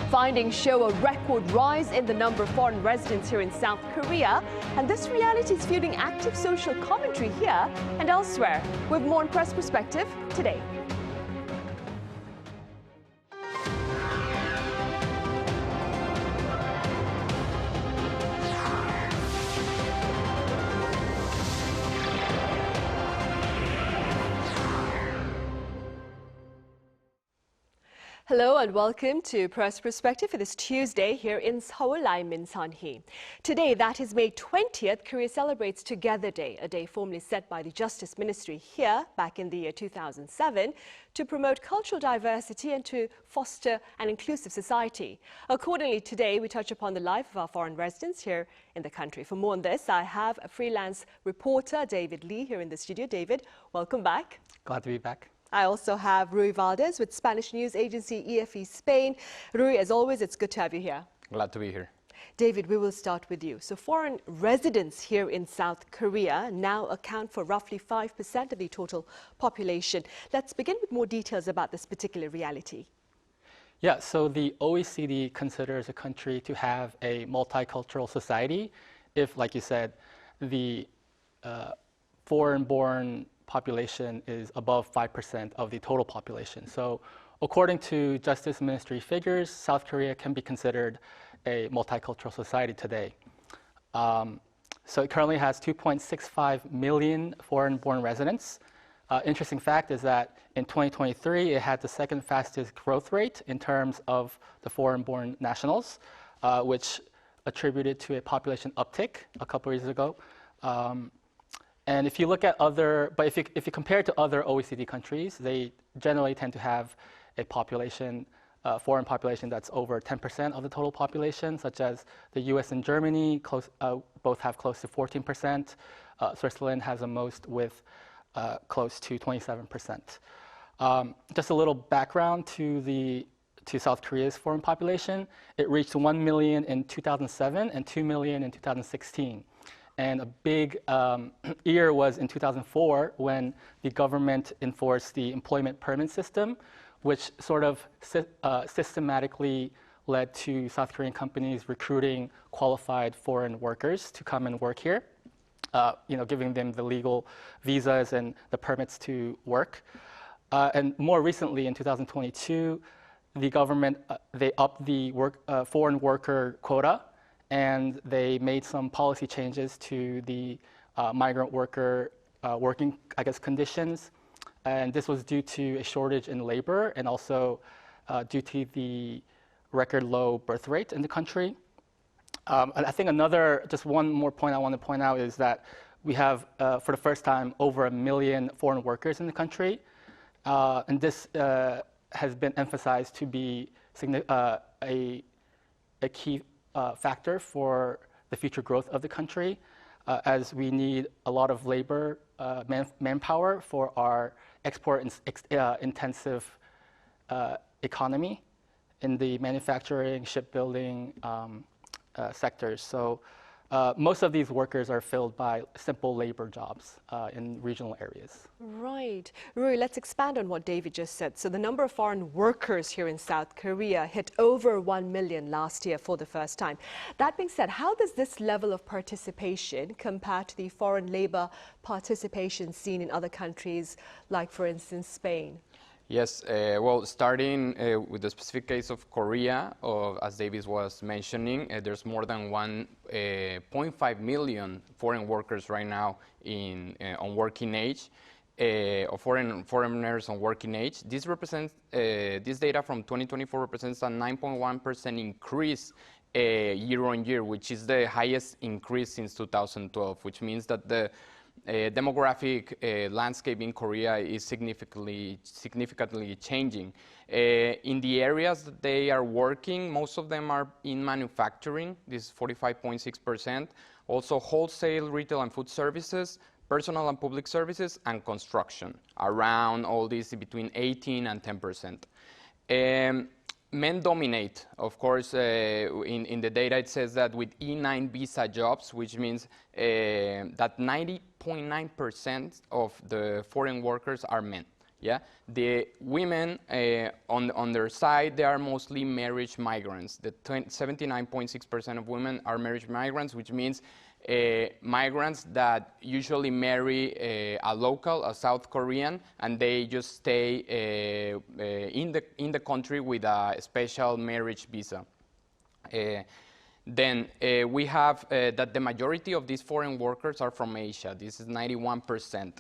Findings show a record rise in the number of foreign residents here in South Korea, and this reality is fueling active social commentary here and elsewhere. With more on Press Perspective today. Hello and welcome to Press Perspective for this Tuesday here in Seoul. I'm Min Sunhee. Today, that is May 20th, Korea celebrates Together Day, a day formally set by the Justice Ministry here back in the year 2007 to promote cultural diversity and to foster an inclusive society. Accordingly, today we touch upon the life of our foreign residents here in the country. For more on this, I have a freelance reporter, David Lee, here in the studio. David, welcome back. Glad to be back. I also have Ruy Valdes with Spanish news agency EFE Spain. Ruy, as always, it's good to have you here. Glad to be here. David, we will start with you. So foreign residents here in South Korea now account for roughly 5% of the total population. Let's begin with more details about this particular reality. Yeah, so the OECD considers a country to have a multicultural society if, like you said, the foreign-born population is above 5% of the total population. So according to Justice Ministry figures, South Korea can be considered a multicultural society today. So it currently has 2.65 million foreign-born residents. Interesting fact is that in 2023, it had the second fastest growth rate in terms of the foreign-born nationals, which attributed to a population uptick a couple of years ago. And if you look at if you compare it to other OECD countries, they generally tend to have a population, foreign population that's over 10% of the total population, such as the US and Germany both have close to 14%. Switzerland has the most with close to 27%. Just a little background to South Korea's foreign population. It reached 1 million in 2007 and 2 million in 2016. And a big year was in 2004 when the government enforced the employment permit system, which sort of systematically led to South Korean companies recruiting qualified foreign workers to come and work here, giving them the legal visas and the permits to work. And more recently, in 2022, the government, they upped the foreign worker quota, and they made some policy changes to the migrant worker working, conditions. And this was due to a shortage in labor and also due to the record low birth rate in the country. And I think just one more point I want to point out is that we have, for the first time, over 1 million foreign workers in the country. And this has been emphasized to be a key factor for the future growth of the country, as we need a lot of labor, manpower for our export-intensive economy in the manufacturing, shipbuilding sectors. So most of these workers are filled by simple labor jobs in regional areas. Right. Ruy, let's expand on what David just said. So the number of foreign workers here in South Korea hit over 1 million last year for the first time. That being said, how does this level of participation compare to the foreign labor participation seen in other countries, like, for instance, Spain? Yes, well, starting with the specific case of Korea, as David was mentioning, there's more than 1.5 million foreign workers right now on working age, or foreigners on working age. This data from 2024 represents a 9.1% increase year on year, which is the highest increase since 2012, which means that the demographic landscape in Korea is significantly changing. In the areas that they are working, most of them are in manufacturing, this is 45.6%, also wholesale, retail and food services, personal and public services, and construction, around all these between 18 and 10%. Men dominate, of course. In the data it says that with E9 visa jobs, which means that 90.9% of the foreign workers are men. Yeah, the women on their side, they are mostly marriage migrants. The 79.6% of women are marriage migrants, which means migrants that usually marry a local, a South Korean, and they just stay in the country with a special marriage visa. Then we have that the majority of these foreign workers are from Asia. This is 91%.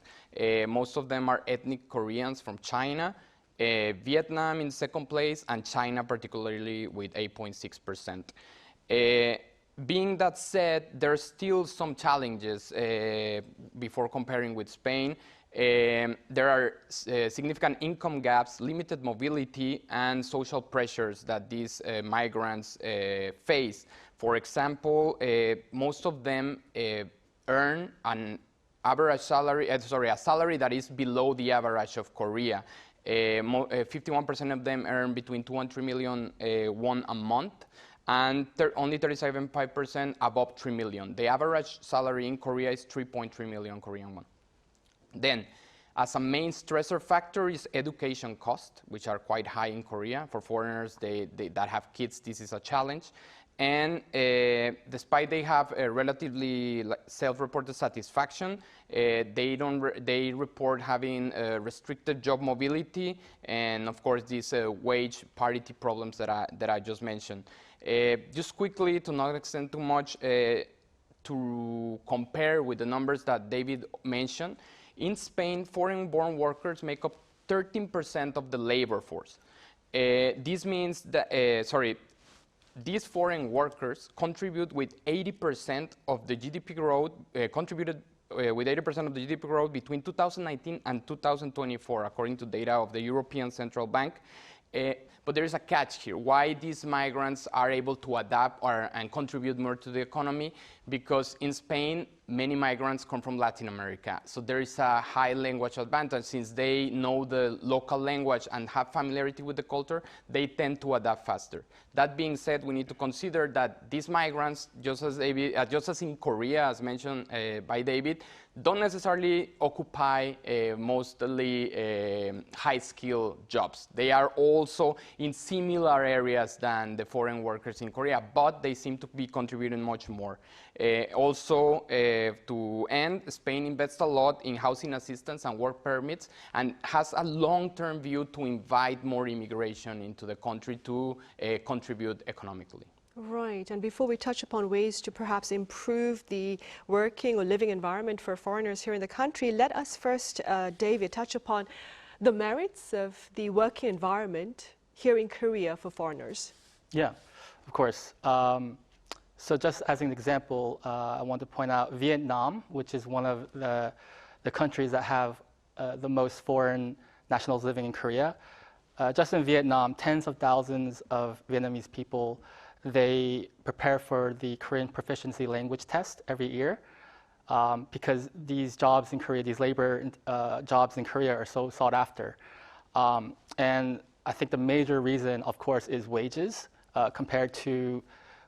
Most of them are ethnic Koreans from China, Vietnam in second place, and China particularly with 8.6%. Being that said, there's still some challenges before comparing with Spain. There are significant income gaps, limited mobility, and social pressures that these migrants face. For example, most of them earn an average salary, a salary that is below the average of Korea. 51% of them earn between 2 and 3 million won a month, and only 37.5% above 3 million. The average salary in Korea is 3.3 million Korean won. Then, as a main stressor factor is education costs, which are quite high in Korea. For foreigners that have kids, this is a challenge. And despite they have a relatively self-reported satisfaction, they report having restricted job mobility, and of course these wage parity problems that I just mentioned. Just quickly, to not extend too much, to compare with the numbers that David mentioned, in Spain, foreign-born workers make up 13% of the labor force. This means that, these foreign workers contribute with 80% of the GDP growth, contributed with 80% of the GDP growth between 2019 and 2024, according to data of the European Central Bank. But there is a catch here. Why these migrants are able to adapt and contribute more to the economy? Because in Spain, many migrants come from Latin America. So there is a high language advantage. Since they know the local language and have familiarity with the culture, they tend to adapt faster. That being said, we need to consider that these migrants, just as in Korea, as mentioned by David, don't necessarily occupy mostly high-skill jobs. They are also in similar areas than the foreign workers in Korea, but they seem to be contributing much more. Also, to end, Spain invests a lot in housing assistance and work permits and has a long-term view to invite more immigration into the country to contribute economically. Right, and before we touch upon ways to perhaps improve the working or living environment for foreigners here in the country, let us first, David, touch upon the merits of the working environment here in Korea for foreigners. Yeah, of course. So just as an example, I want to point out Vietnam, which is one of the countries that have the most foreign nationals living in Korea. Just in Vietnam, tens of thousands of Vietnamese people, they prepare for the Korean proficiency language test every year because these jobs in Korea, these labor jobs in Korea are so sought after. And I think the major reason, of course, is wages. Compared to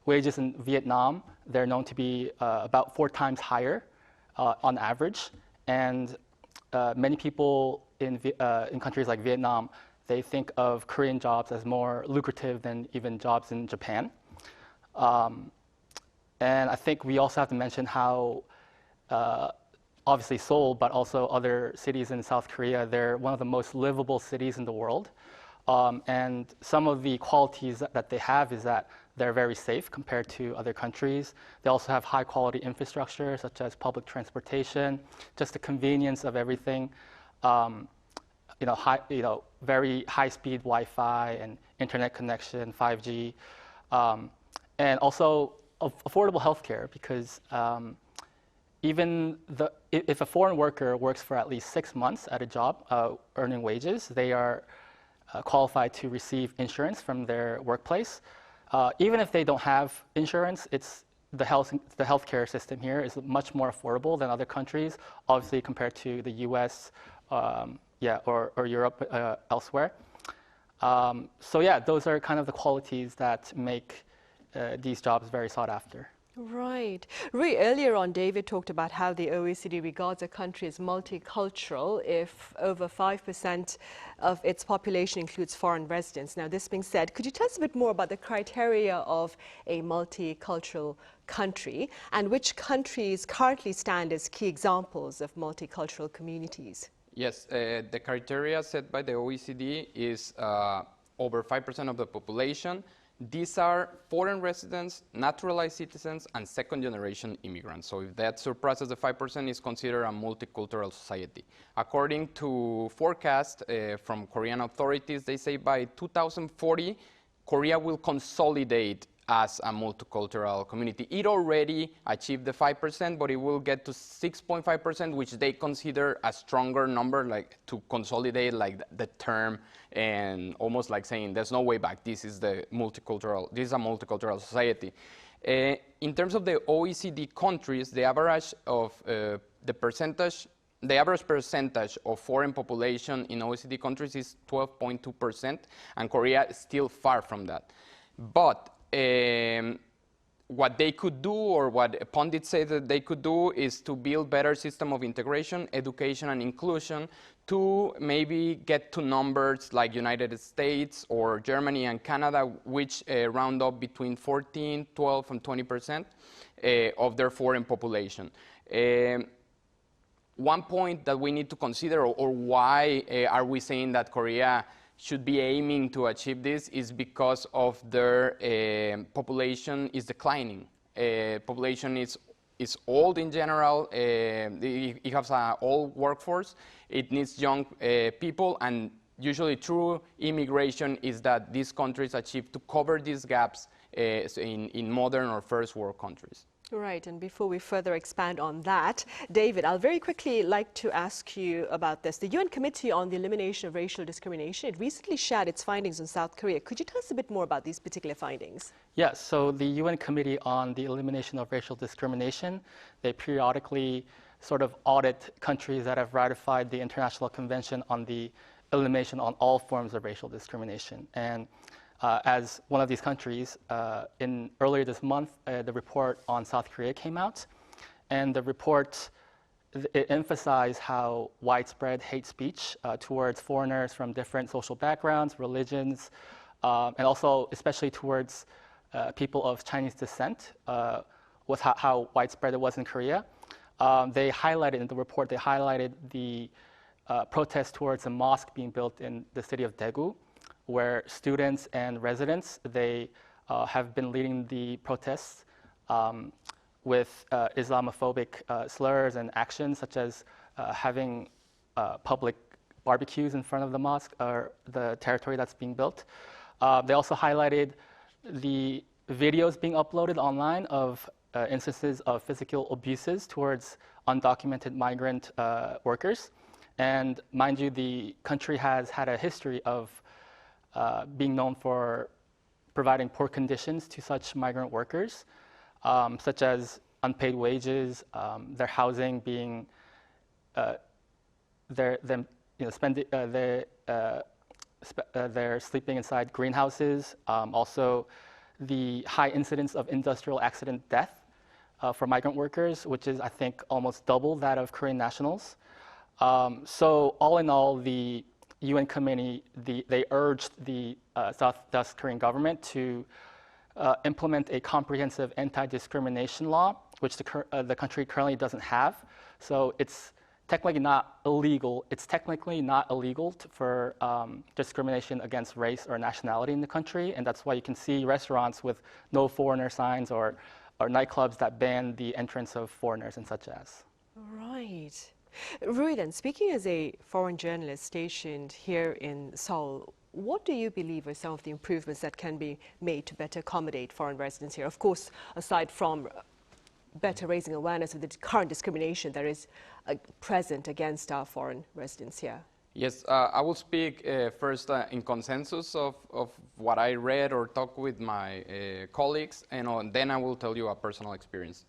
wages in Vietnam, they're known to be about 4 times higher on average. And many people in countries like Vietnam, they think of Korean jobs as more lucrative than even jobs in Japan. And I think we also have to mention how, obviously Seoul, but also other cities in South Korea, they're one of the most livable cities in the world. And some of the qualities that they have is that they're very safe compared to other countries. They also have high quality infrastructure, such as public transportation, just the convenience of everything. Very high-speed Wi-Fi and internet connection, 5G, and also affordable healthcare. Because if a foreign worker works for at least 6 months at a job earning wages, they are qualified to receive insurance from their workplace. Even if they don't have insurance, the healthcare system here is much more affordable than other countries, obviously compared to the U.S. Or Europe elsewhere. So yeah, those are kind of the qualities that make these jobs very sought after. Right. Ruy, earlier on, David talked about how the OECD regards a country as multicultural if over 5% of its population includes foreign residents. Now, this being said, could you tell us a bit more about the criteria of a multicultural country and which countries currently stand as key examples of multicultural communities? Yes, the criteria set by the OECD is over 5% of the population. These are foreign residents, naturalized citizens, and second-generation immigrants. So if that surpasses the 5%, it's considered a multicultural society. According to forecasts from Korean authorities, they say by 2040, Korea will consolidate as a multicultural community. It already achieved the 5%, but it will get to 6.5%, which they consider a stronger number, like to consolidate like the term, and almost like saying there's no way back. This is a multicultural society. In terms of the OECD countries, the average of the average percentage of foreign population in OECD countries is 12.2%, and Korea is still far from that. But what they could do, or what pundits say that they could do, is to build better system of integration, education, and inclusion to maybe get to numbers like United States or Germany and Canada, which round up between 14, 12, and 20% of their foreign population. One point that we need to consider, or why are we saying that Korea should be aiming to achieve this, is because of their population is declining. Population is old in general. It has an old workforce. It needs young people, and usually through immigration is that these countries achieve to cover these gaps in modern or first world countries. Right, and before we further expand on that, David, I'll very quickly like to ask you about this. The UN Committee on the Elimination of Racial Discrimination, it recently shared its findings on South Korea. Could you tell us a bit more about these particular findings? Yes, so the UN Committee on the Elimination of Racial Discrimination, they periodically sort of audit countries that have ratified the International Convention on the Elimination on all forms of racial discrimination. And as one of these countries, earlier this month, the report on South Korea came out, and the report it emphasized how widespread hate speech towards foreigners from different social backgrounds, religions, and also especially towards people of Chinese descent was how widespread it was in Korea. They highlighted in the report, they highlighted the protest towards a mosque being built in the city of Daegu, where students and residents, they have been leading the protests with Islamophobic slurs and actions, such as having public barbecues in front of the mosque or the territory that's being built. They also highlighted the videos being uploaded online of instances of physical abuses towards undocumented migrant workers. And mind you, the country has had a history of being known for providing poor conditions to such migrant workers, such as unpaid wages, their housing being, they're sleeping inside greenhouses. Also, the high incidence of industrial accident death for migrant workers, which is, I think, almost double that of Korean nationals. So all in all, the UN committee, they urged the South Korean government to implement a comprehensive anti-discrimination law, which the country currently doesn't have. So it's technically not illegal. It's technically not illegal for discrimination against race or nationality in the country, and that's why you can see restaurants with no foreigner signs or nightclubs that ban the entrance of foreigners and such as. Right. Ruy, then, speaking as a foreign journalist stationed here in Seoul, what do you believe are some of the improvements that can be made to better accommodate foreign residents here? Of course, aside from better raising awareness of the current discrimination that is present against our foreign residents here. Yes, I will speak first in consensus of what I read or talked with my colleagues, and then I will tell you a personal experience.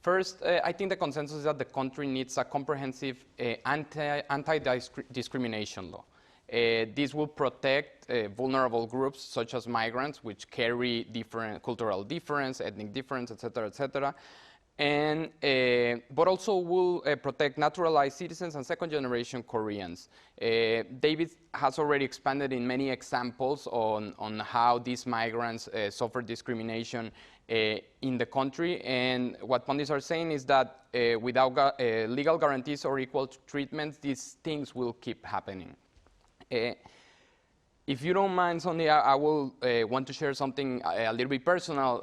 First, I think the consensus is that the country needs a comprehensive anti-discrimination law. This will protect vulnerable groups such as migrants, which carry different cultural difference, ethnic difference, etc., etc. And, but also will protect naturalized citizens and second-generation Koreans. David has already expanded in many examples on how these migrants suffer discrimination in the country. And what pundits are saying is that without legal guarantees or equal treatment, these things will keep happening. If you don't mind, Sunhee, I will want to share something a little bit personal.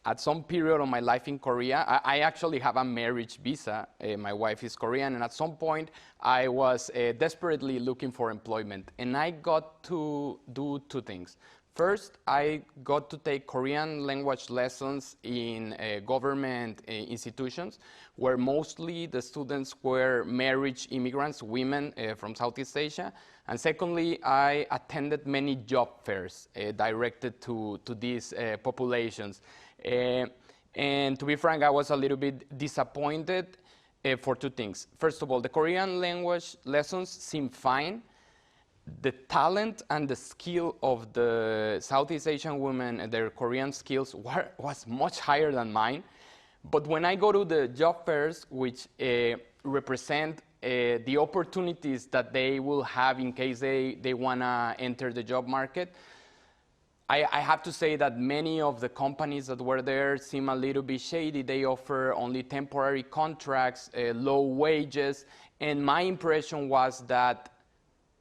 At some period of my life in Korea, I actually have a marriage visa. My wife is Korean, and at some point, I was desperately looking for employment. And I got to do two things. First, I got to take Korean language lessons in government institutions, where mostly the students were married immigrants, women from Southeast Asia. And secondly, I attended many job fairs directed to these populations. And to be frank, I was a little bit disappointed for two things. First of all, the Korean language lessons seemed fine. The talent and the skill of the Southeast Asian women and their Korean skills was much higher than mine. But when I go to the job fairs, which represent the opportunities that they will have in case they want to enter the job market, I have to say that many of the companies that were there seem a little bit shady. They offer only temporary contracts, low wages, and my impression was that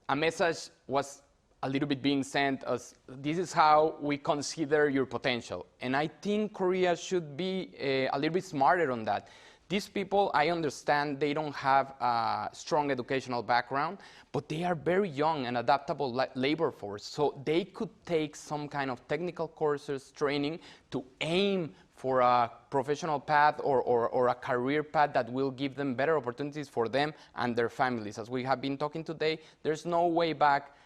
a message was a little bit being sent as, this is how we consider your potential. And I think Korea should be a little bit smarter on that. These people, I understand they don't have a strong educational background, but they are very young and adaptable labor force. So they could take some kind of technical courses, training to aim for a professional path or a career path that will give them better opportunities for them and their families. As we have been talking today, there's no way back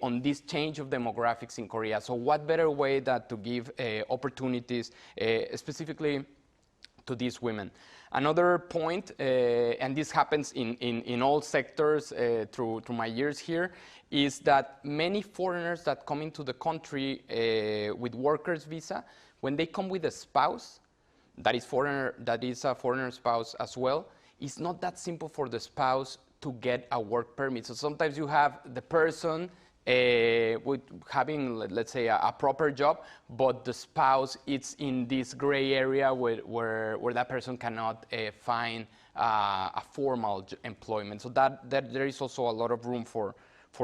on this change of demographics in Korea. So what better way than to give opportunities specifically to these women. Another point, and this happens in all sectors through my years here, is that many foreigners that come into the country with workers visa, when they come with a spouse that is a foreigner spouse as well, it's not that simple for the spouse to get a work permit. So sometimes you have the person with having, let's say, a proper job, but the spouse is in this gray area where that person cannot find a formal employment. So that there is also a lot of room for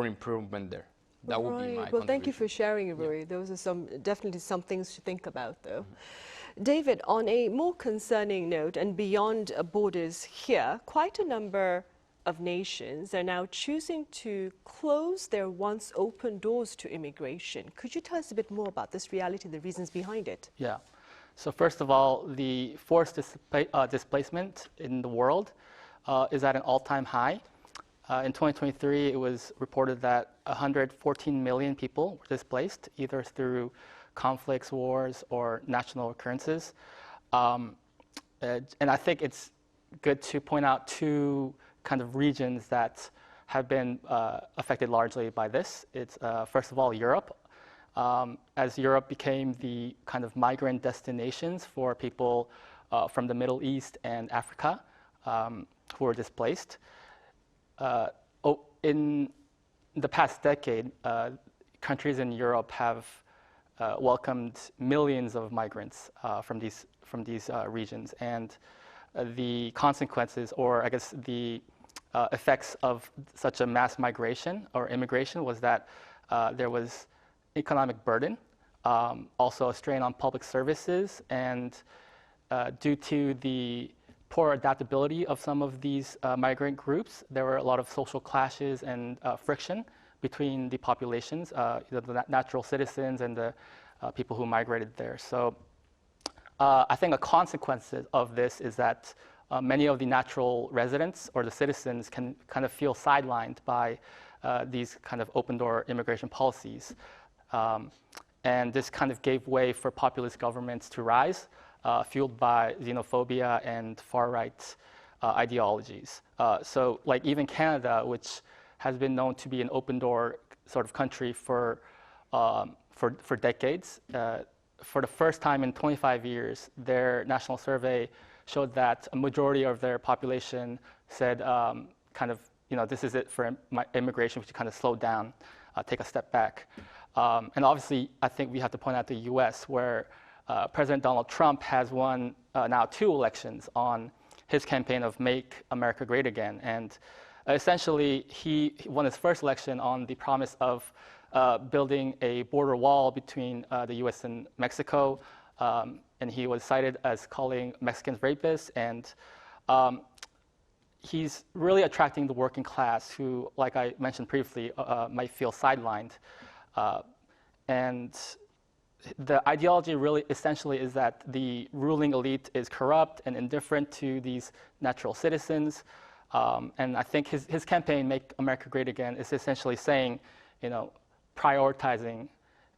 improvement there. That would be my Well, thank you for sharing, Ruy. Yeah. Those are definitely some things to think about, though. David, on a more concerning note, and beyond borders here, quite a number of nations are now choosing to close their once open doors to immigration. Could you tell us a bit more about this reality and the reasons behind it? Yeah. So first of all, the forced displacement in the world is at an all-time high. In 2023, it was reported that 114 million people were displaced, either through conflicts, wars, or national occurrences. And I think it's good to point out two kind of regions that have been affected largely by this. It's first of all Europe. As Europe became the kind of migrant destinations for people from the Middle East and Africa who were displaced. In the past decade, countries in Europe have welcomed millions of migrants from these regions, and the consequences, or I guess the effects of such a mass migration or immigration, was that there was economic burden, also a strain on public services, and due to the poor adaptability of some of these migrant groups, there were a lot of social clashes and friction between the populations, the natural citizens and the people who migrated there. So I think a consequence of this is that many of the natural residents or the citizens can kind of feel sidelined by these kind of open-door immigration policies. And this kind of gave way for populist governments to rise, fueled by xenophobia and far-right ideologies. So like even Canada, which has been known to be an open door sort of country for decades. For the first time in 25 years, their national survey showed that a majority of their population said this is it for immigration, we should kind of slow down, take a step back. And obviously, I think we have to point out the US, where President Donald Trump has won now 2 elections on his campaign of Make America Great Again. And essentially, he won his first election on the promise of building a border wall between the US and Mexico. And he was cited as calling Mexicans rapists. And he's really attracting the working class who, like I mentioned previously, might feel sidelined. And the ideology really essentially is that the ruling elite is corrupt and indifferent to these natural citizens. And I think his campaign, Make America Great Again, is essentially saying, prioritizing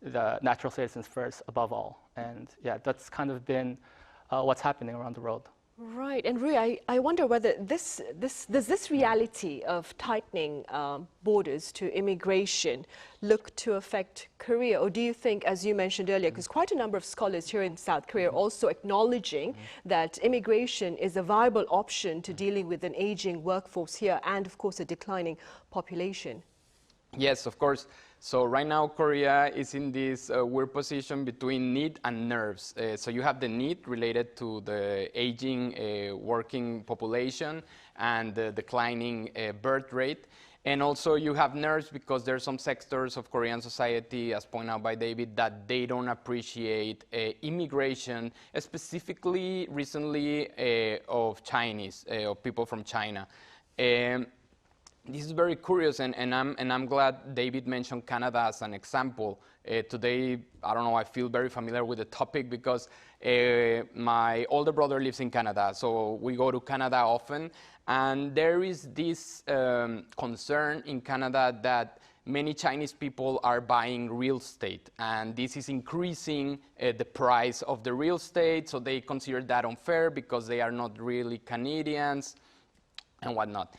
the natural citizens first above all. And yeah, that's kind of been what's happening around the world. Right, and Ruy, I wonder whether this reality of tightening borders to immigration look to affect Korea, or do you think, as you mentioned earlier, because quite a number of scholars here in South Korea are also acknowledging that immigration is a viable option to dealing with an aging workforce here and, of course, a declining population? Yes, of course. So right now, Korea is in this weird position between need and nerves. So you have the need related to the aging working population and the declining birth rate. And also you have nerves because there are some sectors of Korean society, as pointed out by David, that they don't appreciate immigration, specifically recently of Chinese, of people from China. This is very curious, and I'm glad David mentioned Canada as an example. Today, I don't know, I feel very familiar with the topic because my older brother lives in Canada, so we go to Canada often, and there is this concern in Canada that many Chinese people are buying real estate, and this is increasing the price of the real estate, so they consider that unfair because they are not really Canadians and whatnot.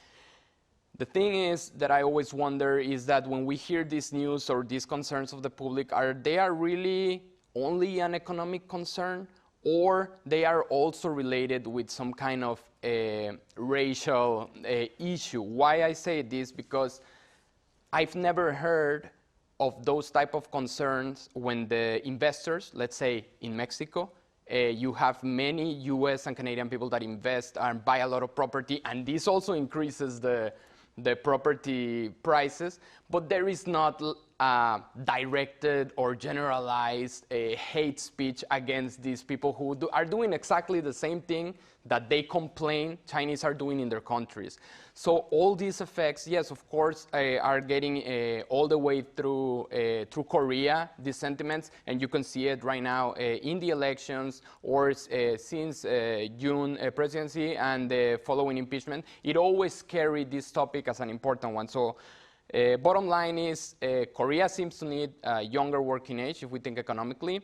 The thing is that I always wonder is that when we hear this news or these concerns of the public, are they really only an economic concern, or they are also related with some kind of racial issue? Why I say this? Because I've never heard of those type of concerns when the investors, let's say in Mexico, you have many US and Canadian people that invest and buy a lot of property, and this also increases the property prices, but there is not directed or generalized hate speech against these people who are doing exactly the same thing that they complain Chinese are doing in their countries. So all these effects, yes, of course, are getting all the way through Korea, these sentiments, and you can see it right now in the elections or since June presidency and the following impeachment. It always carried this topic as an important one. So bottom line is Korea seems to need a younger working age if we think economically,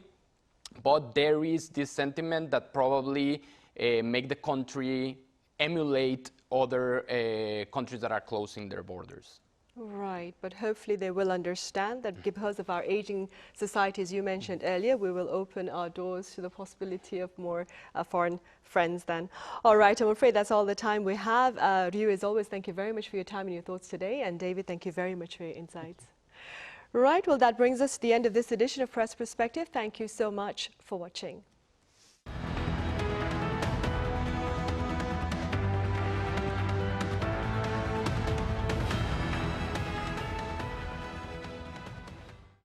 but there is this sentiment that probably make the country emulate other countries that are closing their borders. Right, but hopefully they will understand that because of our aging society, as you mentioned earlier, we will open our doors to the possibility of more foreign friends then. All right, I'm afraid that's all the time we have. Ruy, as always, thank you very much for your time and your thoughts today. And David, thank you very much for your insights. Right, well, that brings us to the end of this edition of Press Perspective. Thank you so much for watching.